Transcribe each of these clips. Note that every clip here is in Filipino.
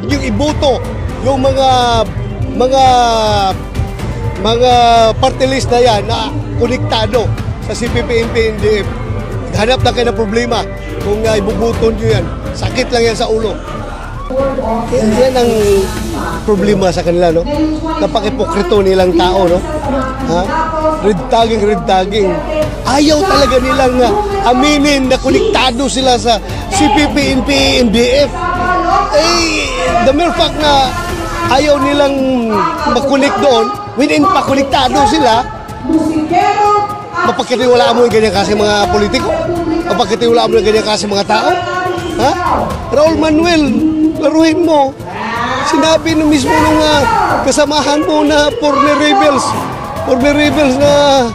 yung iboto yung mga party list na yan na konektado sa CPP-NP-NDF. Hanap na kayo ng problema kung ibubuton nyo yan. Sakit lang yan sa ulo. Yan ang problema sa kanila, no? Napaka-ipokrito nilang tao, no? Ha? Red tagging. Ayaw talaga nilang aminin na konektado sila sa CPP-NP-NDF. The mere fact na ayaw nilang makonek doon, within pa konektado sila, mapagkatiwalaan mo yung ganyan kasi mga politiko? Mapagkatiwalaan mo yung ganyan kasi mga tao? Ha? Raul Manuel, laruin mo. Sinabi na mismo nung kasamahan mo na former rebels na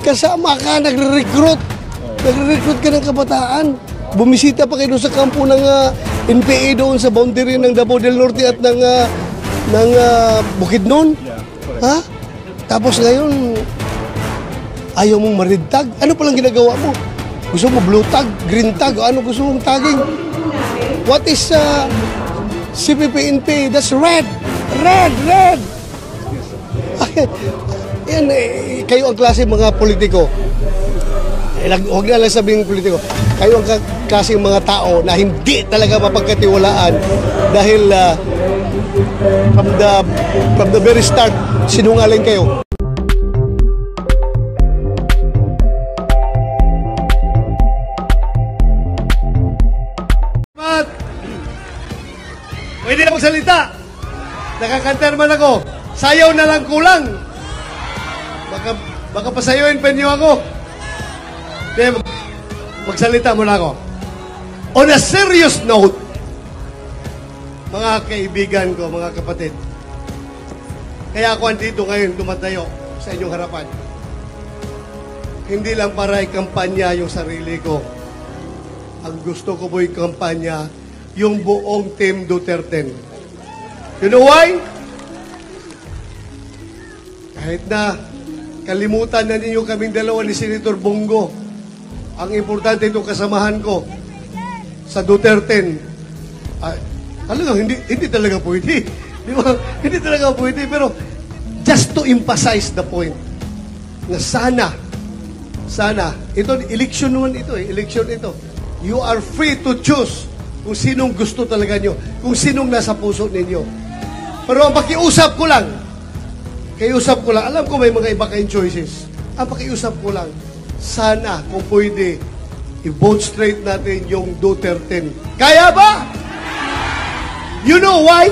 kasama ka, nagre-recruit ka ng kabataan. Bumisita pa kayo sa kampo ng NPA doon sa boundary ng Davao del Norte at ng Bukidnon. Ha? Tapos ngayon, ayaw mong ma-red tag? Ano palang ginagawa mo? Gusto mo blue tag, green tag, o ano gusto mong tagging? What is CPP-NP? That's red! Red! Yan, kayo ang klase mga politiko. Huwag na lang sabihin politiko. Kayo ang klase mga tao na hindi talaga mapagkatiwalaan dahil from the very start, sinungaling kayo. Pwede na magsalita. Nakakanter man ako. Sayaw na lang kulang. Baka pasayawin pa niyo ako. Magsalita muna ako. On a serious note, mga kaibigan ko, mga kapatid, kaya ako andito ngayon tumatayo sa inyong harapan. Hindi lang para ikampanya yung sarili ko. Ang gusto ko po ikampanya yung buong Team Duterte. You know why? Kahit na kalimutan na ninyo kaming dalawa ni Senator Bongo, ang importante itong kasamahan ko sa Duterte. Talagang hindi talaga pwede. Di ba? Hindi talaga pwede. Pero just to emphasize the point na sana, election naman ito election ito. You are free to choose kung sinong gusto talaga nyo, kung sinong nasa puso ninyo. Pero ang pakiusap ko lang, alam ko may mga iba kayong choices. Ang pakiusap ko lang, sana kung pwede, i-vote straight natin yung Duterte. Kaya ba? You know why?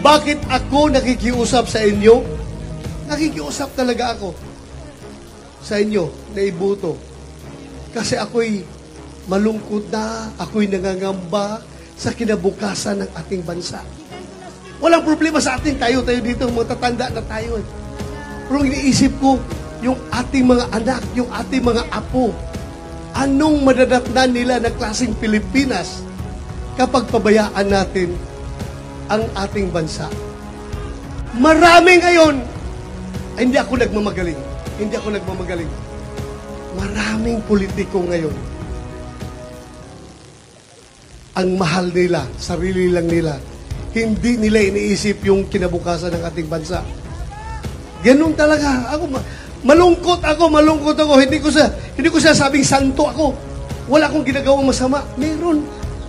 Bakit ako nakikiusap sa inyo? Nakikiusap talaga ako sa inyo na iboto. Kasi ako'y malungkot na, ako'y nangangamba sa kinabukasan ng ating bansa. Walang problema sa atin, tayo dito, matatanda na tayo. Pero iniisip ko, yung ating mga anak, yung ating mga apo, anong madadatnan nila ng klaseng Pilipinas kapag pabayaan natin ang ating bansa? Marami ngayon, hindi ako nagmamagaling. Maraming politiko ngayon, ang mahal nila, sarili lang nila. Hindi nila iniisip yung kinabukasan ng ating bansa. Ganun talaga. Malungkot ako. Hindi ko siya sabing santo ako. Wala akong ginagawang masama. Meron.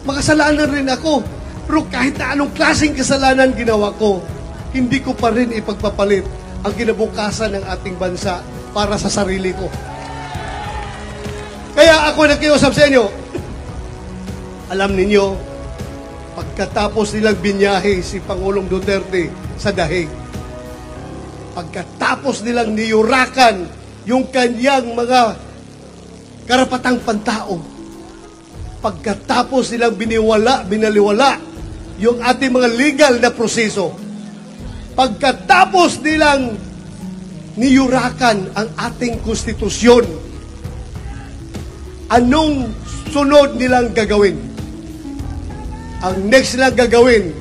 Makasalanan rin ako. Pero kahit na anong klaseng kasalanan ginawa ko, hindi ko pa rin ipagpapalit ang kinabukasan ng ating bansa para sa sarili ko. Kaya ako nakiusap sa inyo, alam ninyo, pagkatapos nilang binyahe si Pangulong Duterte sa dahig, pagkatapos nilang niyurakan yung kanyang mga karapatang pantao, pagkatapos nilang binaliwala yung ating mga legal na proseso, pagkatapos nilang niyurakan ang ating konstitusyon, anong sunod nilang gagawin? Ang next nilang gagawin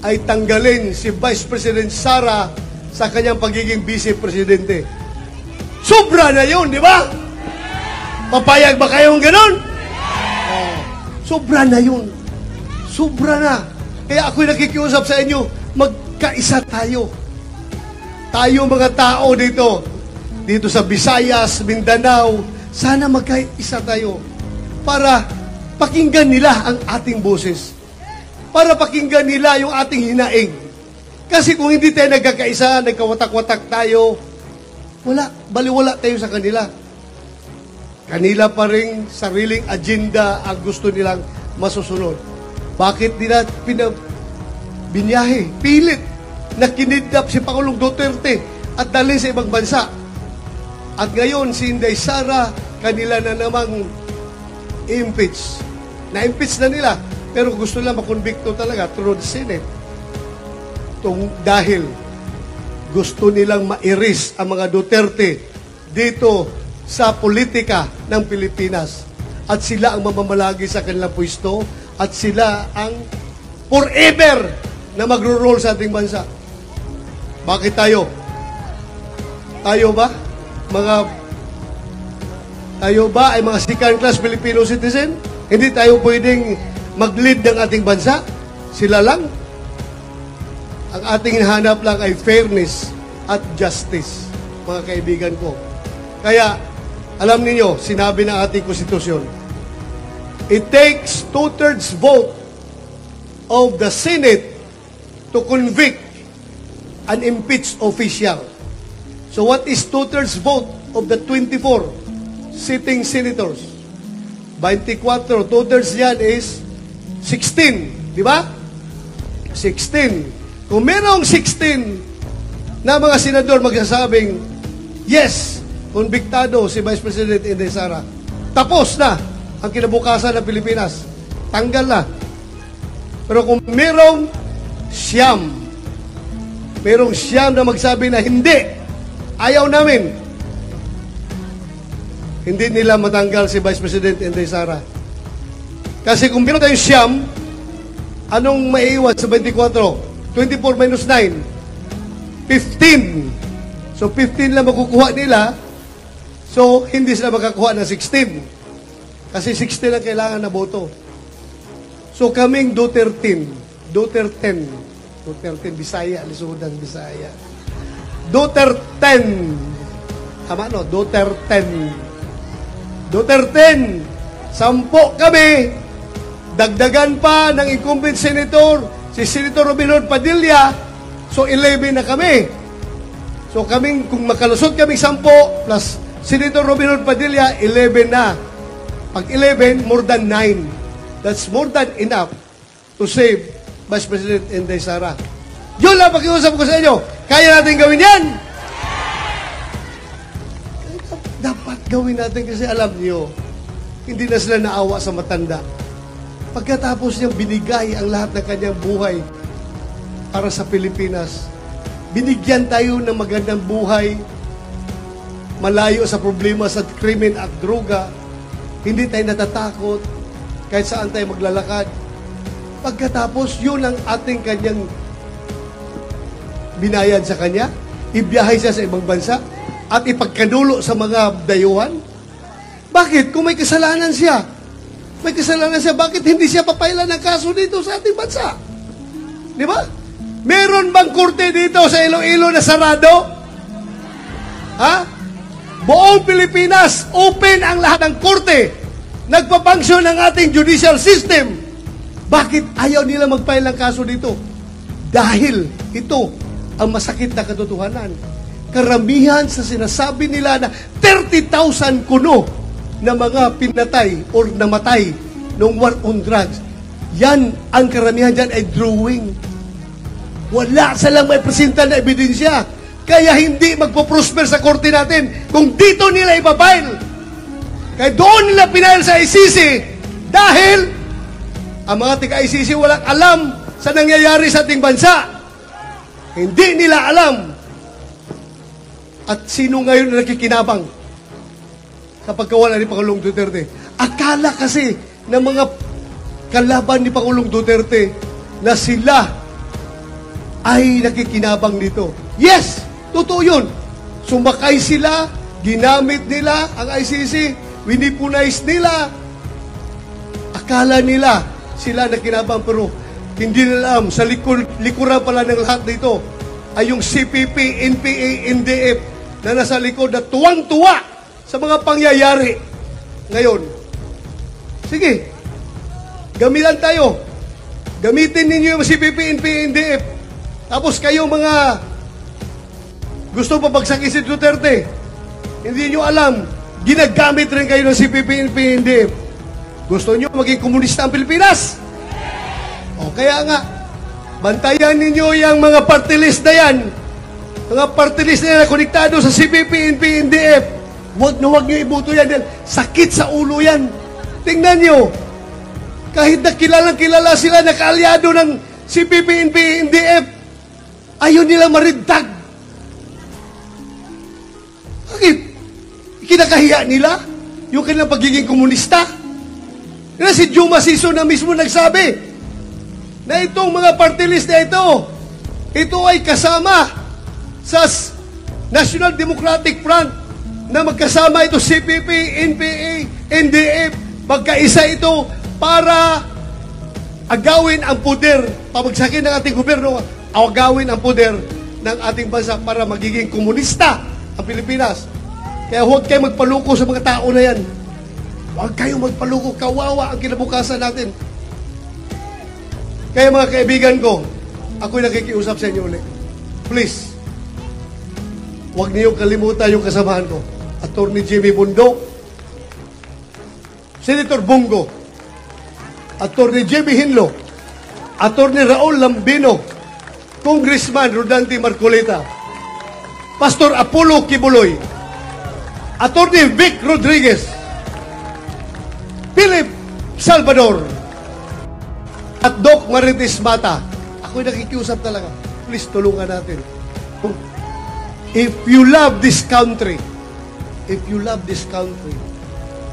ay tanggalin si Vice President Sara sa kanyang pagiging Vice Presidente. Sobra na yun, di ba? Papayag ba kayong ganon? Sobra na yun. Sobra na. Kaya ako'y nakikiusap sa inyo, magkaisa tayo. Tayo mga tao dito sa Visayas, Mindanao, sana magkaisa tayo para pakinggan nila ang ating boses. Para pakinggan nila yung ating hinaing. Kasi kung hindi tayo nagkakaisa, nagkawatak-watak tayo, baliwala tayo sa kanila. Kanila pa rin sariling agenda ang gusto nilang masusunod. Bakit nila binyahe, pilit, na kinidnap si Pangulong Duterte at dalhin sa ibang bansa? At ngayon, si Inday Sara, kanila na namang impeach. Na-impeach na nila, pero gusto nila makonbikto talaga through the Senate. Dahil gusto nilang mairis ang mga Duterte dito sa politika ng Pilipinas. At sila ang mamamalagi sa kanilang pwesto at sila ang forever na magro-roll sa ating bansa. Bakit tayo? Tayo ba ay mga second class Filipino citizen? Hindi tayo pwedeng mag-lead ng ating bansa? Sila lang? Ang ating hinahanap lang ay fairness at justice, mga kaibigan ko. Kaya, alam niyo, sinabi ng ating konstitusyon, it takes 2/3 vote of the Senate to convict an impeached official. So what is 2/3 vote of the 24 sitting senators? 24, 2/3 yan is 16, di ba? 16. Kung merong 16 na mga senador magsasabing, yes, konbiktado si Vice President Inday Sara, tapos na ang kinabukasan ng Pilipinas. Tanggal na. Pero kung merong siyam na magsabi na hindi, ayaw namin, hindi nila matanggal si Vice President Inday Sara. Kasi kung meron tayong siyam, anong maiiwan sa 24? 24 minus 9, 15. So 15 lang makukuha nila, so hindi sila makakuha ng 16. Kasi 16 lang kailangan na boto. So kaming Duterte, Bisaya, Lisudan, Bisaya. Duterte, tama no? Duterte, 10 kami, dagdagan pa ng incumbent senator, si Senator Robinson Padilla, so 11 na kami. So kaming, kung makalusot kami 10 plus Senator Robinson Padilla, 11 na. Pag 11, more than 9. That's more than enough to save Vice President Inday Sara. Yun lang pakiusap ko sa inyo. Kaya natin gawin yan? Dapat gawin natin kasi alam niyo, hindi na sila naawa sa matanda. Pagkatapos niyang binigay ang lahat ng kanyang buhay para sa Pilipinas, binigyan tayo ng magandang buhay, malayo sa problema sa krimen at droga, hindi tayo natatakot kahit saan tayo maglalakad. Pagkatapos, yun ang ating kanyang binayad sa kanya, ibiyahe siya sa ibang bansa, at ipagkanulo sa mga dayuhan. Bakit? Kung may kasalanan siya, bakit hindi siya papailan ng kaso dito sa ating bansa? Di ba? Meron bang korte dito sa Iloilo na sarado? Ha? Buong Pilipinas, open ang lahat ng korte. Nagpapangsyon ang ating judicial system. Bakit ayaw nila mag-file ng kaso dito? Dahil ito ang masakit na katotohanan. Karamihan sa sinasabi nila na 30,000 kuno na mga pinatay or namatay ng war on drugs. Yan, ang karamihan dyan ay drawing. Wala silang may presenta na ebidensya. Kaya hindi magpo-prosper sa korte natin kung dito nila ipapail. Kaya doon nila pinail sa ICC dahil ang mga taga-ICC walang alam sa nangyayari sa ating bansa. Hindi nila alam. At sino ngayon na nakikinabang kapag kawala ni Pangulong Duterte? Akala kasi ng mga kalaban ni Pangulong Duterte na sila ay nakikinabang dito. Yes! Totoo yun. Sumakay sila, ginamit nila ang ICC, winipunize nila. Akala nila sila nakinabang, pero hindi nila alam, sa likuran pala ng lahat dito ay yung CPP, NPA, NDF na nasa likod na tuwang-tuwa sa mga pangyayari ngayon. Sige, gamitan tayo. Gamitin ninyo yung CPP, NPA, NDF. Tapos kayo mga gusto pabagsakin si Duterte, hindi nyo alam, ginagamit rin kayo ng CPP, NPA, NDF. Gusto nyo maging komunista ang Pilipinas? O kaya nga, bantayan ninyo yung mga party list na yan. Mga party list na yan na konektado sa CPP, NPA, NDF. Huwag na huwag nyo ibuto yan. Sakit sa ulo yan. Tingnan nyo. Kahit na kilala sila, nakaalyado ng CPP, NPA, NDF, ayaw nila marintag. Bakit? Kinakahiya nila yung kanilang pagiging komunista. Kaya si Juma Siso na mismo nagsabi na itong mga party list na ito ay kasama sa National Democratic Front na magkasama ito CPP, NPA, NDF, magkaisa ito para agawin ang poder, pabagsakin ng ating gobyerno, agawin ang poder ng ating bansa para magiging komunista ang Pilipinas. Kaya huwag kayo magpaluko sa mga tao na yan. Huwag kayong magpaluko, kawawa ang kinabukasan natin. Kaya mga kaibigan ko, ako'y nakikiusap sa inyo ulit. Please, huwag niyong kalimutan yung kasamahan ko. Attorney Jimmy Bundok, Senator Bongo, Attorney Jimmy Hinlo, Attorney Raul Lambino, Congressman Rodante Marcoleta, Pastor Apollo Kibuloy, Attorney Vic Rodriguez, Philip Salvador, at Doc Marites Mata. Ako'y nakikiusap talaga. Please, tulungan natin. If you love this country,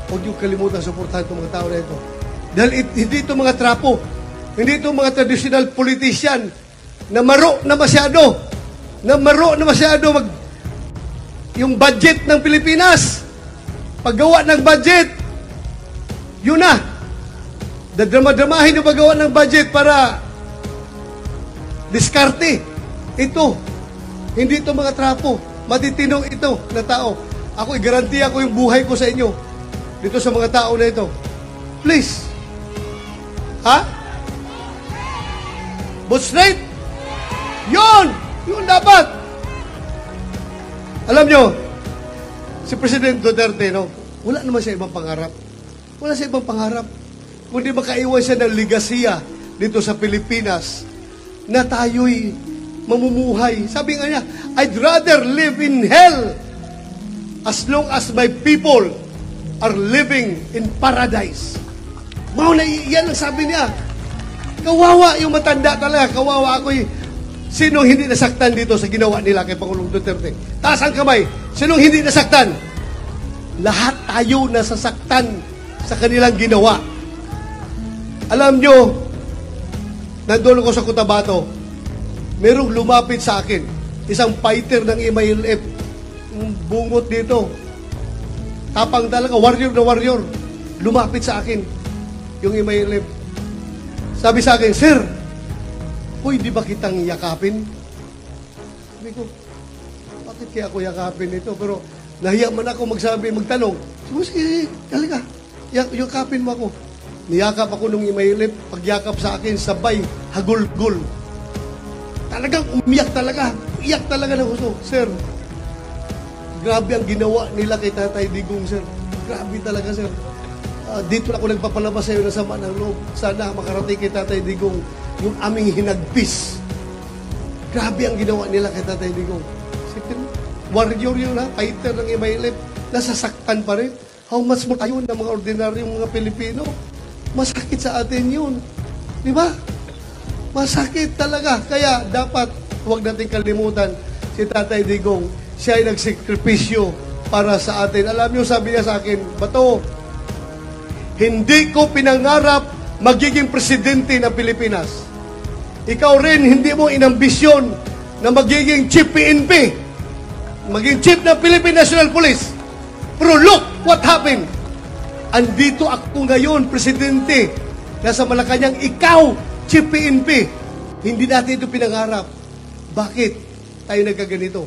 huwag niyo kalimutan suportahan itong mga tao na ito. Dahil hindi ito mga trapo, hindi ito mga traditional politician na maro na masyado yung budget ng Pilipinas. Paggawa ng budget, yun na. Dadrama-dramahin yung paggawa ng budget para diskarte. Ito, hindi ito mga trapo. Matitinong ito na tao. Ako, i-garantiya ko yung buhay ko sa inyo dito sa mga tao na ito. Please. Ha? Vote straight? Yun! Yun dapat! Alam nyo, si President Duterte, no, wala naman siya ibang pangarap. Wala siya ibang pangarap. Kundi makaiwan siya ng ligasiya dito sa Pilipinas na tayo'y mamumuhay. Sabi nga niya, I'd rather live in hell as long as my people are living in paradise. Mauna, yan ang sabi niya. Kawawa yung matanda talaga. Kawawa ako eh. Sinong hindi nasaktan dito sa ginawa nila kay Pangulong Duterte? Taas ang kamay. Sinong hindi nasaktan? Lahat tayo nasasaktan sa kanilang ginawa. Alam nyo, nandun ako sa Cotabato, merong lumapit sa akin, isang fighter ng MILF, bungot dito. Tapang talaga, warrior na warrior. Lumapit sa akin, yung MILF. Sabi sa akin, Sir, di ba kitang yakapin? Sabi ko, bakit kaya ako yakapin ito? Pero nahiya man ako magtanong. Sige, talaga, yakapin mo ako. Niyakap ako nung MILF, pagyakap sa akin, sabay, hagul-gul. Talagang umiyak talaga. Iyak talaga na gusto. Sir, grabe ang ginawa nila kay Tatay Digong, sir. Grabe talaga, sir. Dito ako nagpapalabas sa iyo ng sama ng loob. Sana makarating kay Tatay Digong yung aming hinagpis. Grabe ang ginawa nila kay Tatay Digong. Warrior yun, ha? Fighter ng MILF. Nasasaktan pa rin. How much more tayo ng mga ordinaryong mga Pilipino? Masakit sa atin yun. Di ba? Masakit talaga. Kaya dapat huwag natin kalimutan si Tatay Digong. Siya ay nagsakripisyo para sa atin. Alam niyo, sabi niya sa akin, Bato, hindi ko pinangarap magiging presidente ng Pilipinas. Ikaw rin, hindi mo inambisyon na magiging chief PNP, maging chief ng Philippine National Police. Pero look what happened. Andito ako ngayon, presidente, nasa Malacanang. Ikaw, Chief PNP, hindi natin ito pinangarap. Bakit tayo nagkaganito?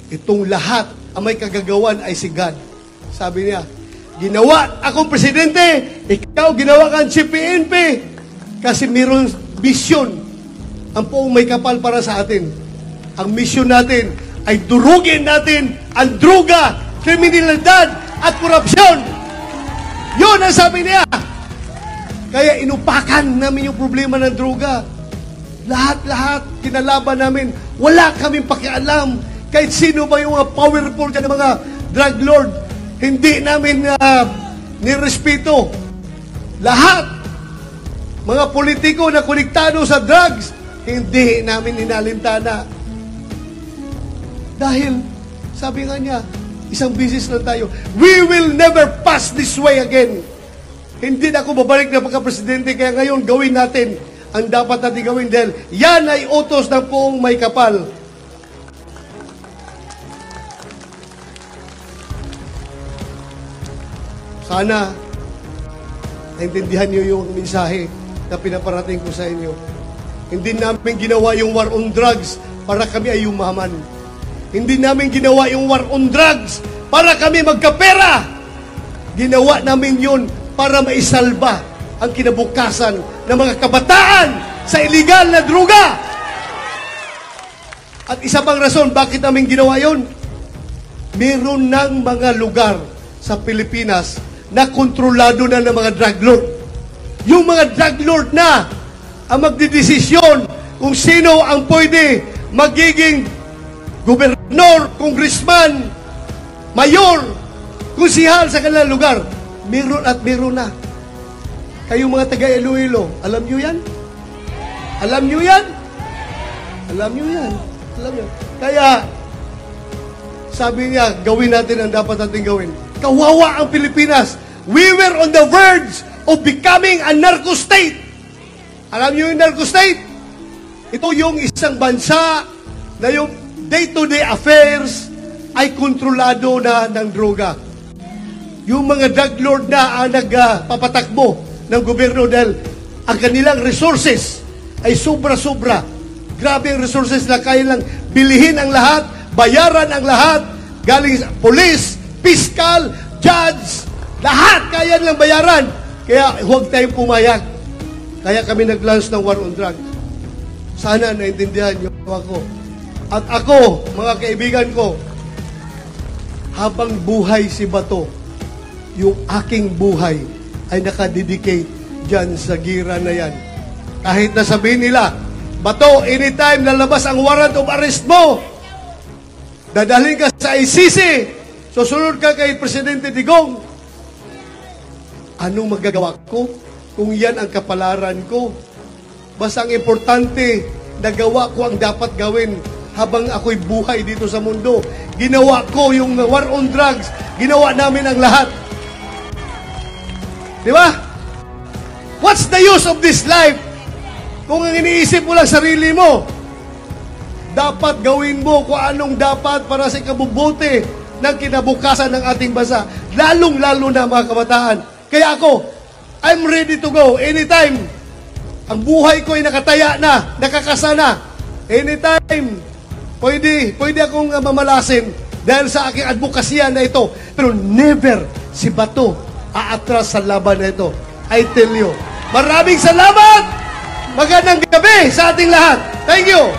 Itong lahat, ang may kagagawan ay si God. Sabi niya, ginawa akong presidente, ikaw ginawa kang Chief PNP. Kasi mayroong mission ang poong may kapal para sa atin. Ang mission natin ay durugin natin ang druga, kriminalidad at korupsyon. Yun ang sabi niya. Kaya inupakan namin yung problema ng druga. Lahat-lahat kinalaban namin. Wala kaming pakialam. Kahit sino ba yung mga powerful dyan ng mga drug lord, hindi namin nirespeto. Lahat, mga politiko na konektado sa drugs, hindi namin inalintana. Dahil, sabi nga niya, isang business lang tayo, we will never pass this way again. Hindi na ako babalik na pagka-presidente, kaya ngayon gawin natin ang dapat natin gawin dahil yan ay utos ng poong may kapal. Sana naintindihan niyo yung mensahe na pinaparating ko sa inyo. Hindi namin ginawa yung war on drugs para kami ay yumaman. Hindi namin ginawa yung war on drugs para kami magkapera. Ginawa namin yun para maisalba ang kinabukasan ng mga kabataan sa illegal na druga. At isa pang rason bakit namin ginawa yun, meron ng mga lugar sa Pilipinas na kontrolado na ng mga drug lord. Yung mga drug lord na ang magdidesisyon kung sino ang pwede magiging gobernador, congressman, mayor, konsihal sa kanilang lugar. Meron at meron na. Kayong mga taga Iloilo, alam nyo yan? Alam nyo yan? Alam nyo yan? Alam nyo. Kaya, sabi niya, gawin natin ang dapat natin gawin. Kawawa ang Pilipinas. We were on the verge of becoming a narco state. Alam niyo yung narco state? Ito yung isang bansa na yung day-to-day affairs ay kontrolado na ng droga. Yung mga drug lord na ang nagpapatakbo ng gobyerno dahil ang kanilang resources ay sobra-sobra. Grabe ang resources na kaya lang bilihin ang lahat, bayaran ang lahat, galing sa police, fiscal, judge, lahat kaya nilang bayaran. Kaya huwag tayong pumayag. Kaya kami nag-launch ng war on drugs. Sana naintindihan niyo ako. At ako, mga kaibigan ko, habang buhay si Bato, yung aking buhay ay nakadedicate dyan sa gira na yan. Kahit na sabihin nila, Bato, anytime lalabas ang warrant of arrest mo, dadalhin ka sa ICC, susunod ka kay Presidente Digong. Anong magagawa ko kung yan ang kapalaran ko? Basta ang importante, nagawa ko ang dapat gawin habang ako'y buhay dito sa mundo. Ginawa ko yung war on drugs. Ginawa namin ang lahat. Di ba? What's the use of this life? Kung ang iniisip mo lang sarili mo, dapat gawin mo kung anong dapat para sa ikabubuti ng kinabukasan ng ating bansa. Lalong-lalo na mga kabataan. Kaya ako, I'm ready to go anytime. Ang buhay ko ay nakataya na, nakakasana. Anytime, pwede akong mamalasin dahil sa aking advokasya na ito. Pero never si Bato aatras sa laban na ito. I tell you. Maraming salamat! Magandang gabi sa ating lahat. Thank you!